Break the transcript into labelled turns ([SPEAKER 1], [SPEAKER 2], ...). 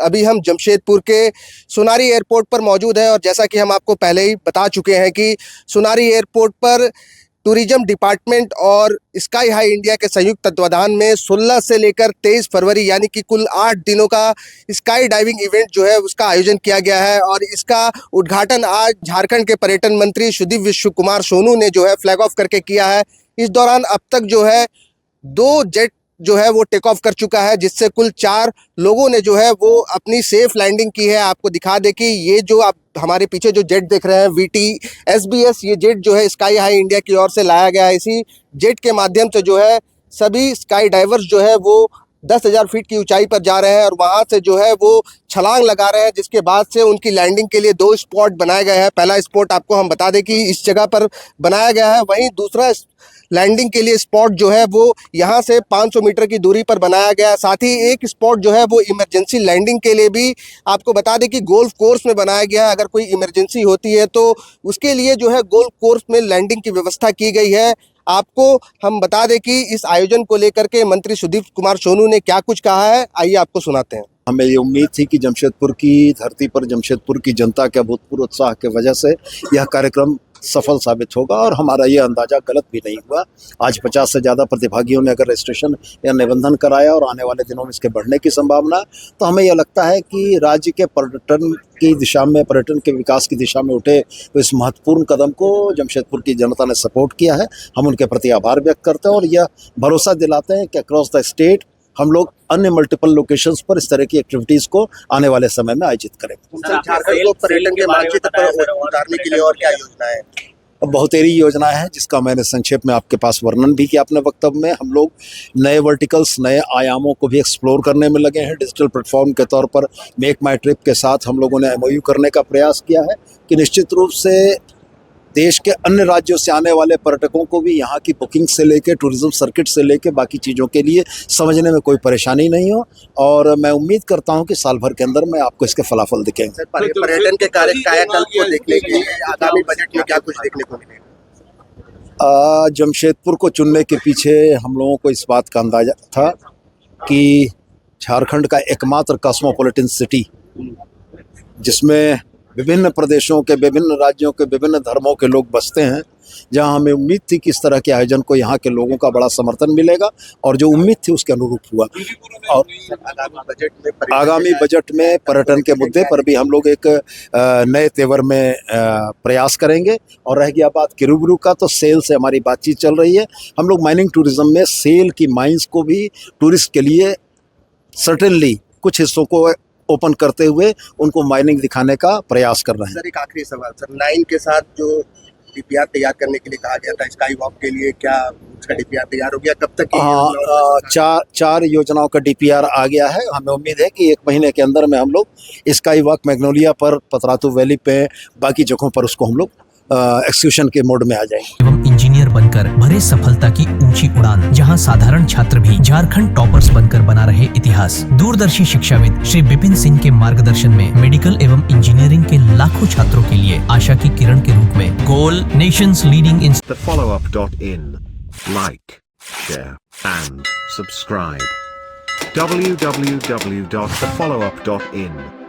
[SPEAKER 1] अभी हम जमशेदपुर के सुनारी एयरपोर्ट पर मौजूद हैं और जैसा कि हम आपको पहले ही बता चुके हैं कि सुनारी एयरपोर्ट पर टूरिज्म डिपार्टमेंट और स्काई हाई इंडिया के संयुक्त तत्वाधान में 16 से लेकर 23 फरवरी यानी कि कुल 8 दिनों का स्काई डाइविंग इवेंट जो है उसका आयोजन किया गया है। और इसका उद्घाटन आज झारखंड के पर्यटन मंत्री सुदीप विश्व कुमार सोनू ने जो है फ्लैग ऑफ करके किया है। इस दौरान अब तक जो है 2 जेट जो है वो टेक ऑफ कर चुका है, जिससे कुल 4 लोगों ने जो है वो अपनी सेफ लैंडिंग की है। आपको दिखा दे कि ये जो आप हमारे पीछे जो जेट देख रहे हैं VT SBS, ये जेट जो है स्काई हाई इंडिया की ओर से लाया गया है। इसी जेट के माध्यम से जो है सभी स्काई डाइवर्स जो है वो 10,000 फीट की ऊंचाई पर जा रहे हैं और वहां से जो है वो छलांग लगा रहे हैं, जिसके बाद से उनकी लैंडिंग के लिए 2 स्पॉट बनाए गए हैं। पहला स्पॉट आपको हम बता दें कि इस जगह पर बनाया गया है, वहीं दूसरा लैंडिंग के लिए स्पॉट जो है वो यहाँ से 500 मीटर की दूरी पर बनाया गया है। साथ ही एक स्पॉट जो है वो इमरजेंसी लैंडिंग के लिए भी आपको बता दें कि गोल्फ कोर्स में बनाया गया है। अगर कोई इमरजेंसी होती है तो उसके लिए जो है गोल्फ कोर्स में लैंडिंग की व्यवस्था की गई है। आपको हम बता दें कि इस आयोजन को लेकर के मंत्री सुदीप कुमार सोनू ने क्या कुछ कहा है, आइए आपको सुनाते हैं।
[SPEAKER 2] हमें ये उम्मीद थी कि जमशेदपुर की धरती पर जमशेदपुर की जनता के अभूतपूर्व उत्साह की वजह से यह कार्यक्रम सफल साबित होगा और हमारा ये अंदाजा गलत भी नहीं हुआ। आज 50 से ज़्यादा प्रतिभागियों ने अगर रजिस्ट्रेशन या निबंधन कराया और आने वाले दिनों में इसके बढ़ने की संभावना, तो हमें यह लगता है कि राज्य के पर्यटन की दिशा में, पर्यटन के विकास की दिशा में उठे तो इस महत्वपूर्ण कदम को जमशेदपुर की जनता ने सपोर्ट किया है। हम उनके प्रति आभार व्यक्त करते हैं और यह भरोसा दिलाते हैं कि अक्रॉस द स्टेट हम लोग अन्य मल्टीपल लोकेशंस पर इस तरह की एक्टिविटीज को आने वाले समय में आयोजित करेंगे।
[SPEAKER 1] झारखंड को पर्यटन के मानचित्र पर उतारने के लिए और क्या योजना है?
[SPEAKER 2] बहुतेरी योजना है जिसका मैंने संक्षेप में आपके पास वर्णन भी किया अपने वक्तव्य में। हम लोग नए वर्टिकल्स, नए आयामों को भी एक्सप्लोर करने में लगे हैं। डिजिटल प्लेटफॉर्म के तौर पर मेक माई ट्रिप के साथ हम लोगों ने MOU करने का प्रयास किया है कि निश्चित रूप से देश के अन्य राज्यों से आने वाले पर्यटकों को भी यहाँ की बुकिंग से लेके, टूरिज्म सर्किट से लेके बाकी चीज़ों के लिए समझने में कोई परेशानी नहीं हो। और मैं उम्मीद करता हूँ कि साल भर के अंदर में आपको इसके फलाफल दिखेंगे।
[SPEAKER 1] पर्यटन के कायाकल्प को देखने के लिए आगामी बजट में क्या कुछ देखने को मिलेगा?
[SPEAKER 2] जमशेदपुर को चुनने के पीछे हम लोगों को इस बात का अंदाजा था कि झारखंड का एकमात्र कॉस्मोपॉलिटन सिटी, जिसमें विभिन्न प्रदेशों के, विभिन्न राज्यों के, विभिन्न धर्मों के लोग बसते हैं, जहां हमें उम्मीद थी कि इस तरह के आयोजन को यहाँ के लोगों का बड़ा समर्थन मिलेगा और जो उम्मीद थी उसके अनुरूप हुआ। और आगामी बजट में पर्यटन के मुद्दे पर भी हम लोग एक नए तेवर में प्रयास करेंगे। और रह गया बात किरूबरू का, तो सेल से हमारी बातचीत चल रही है। हम लोग माइनिंग टूरिज्म में सेल की माइंस को भी टूरिस्ट के लिए सर्टेनली कुछ हिस्सों को ओपन करते हुए उनको माइनिंग दिखाने का प्रयास कर रहे हैं।
[SPEAKER 1] सर, एक आखिरी सवाल सर, 9 के साथ जो DPR तैयार करने के लिए कहा गया था स्काई वॉक के लिए, क्या उसका DPR तैयार हो गया? कब तक?
[SPEAKER 2] हाँ, 4 योजनाओं का DPR आ गया है। हमें उम्मीद है कि 1 महीने के अंदर में हम लोग स्काई वॉक मैग्नोलिया पर, पतरातू वैली पे, बाकी जगहों पर उसको हम लोग एक्सक्यूशन के मोड में आ जाएंगे।
[SPEAKER 3] एवं इंजीनियर बनकर भरे सफलता की ऊंची उड़ान, जहां साधारण छात्र भी झारखंड टॉपर्स बनकर बना रहे इतिहास। दूरदर्शी शिक्षाविद श्री विपिन सिंह के मार्गदर्शन में मेडिकल एवं इंजीनियरिंग के लाखों छात्रों के लिए आशा की किरण के रूप में goal nations leading in
[SPEAKER 4] thefollowup.in. Like, share and subscribe. www.thefollowup.in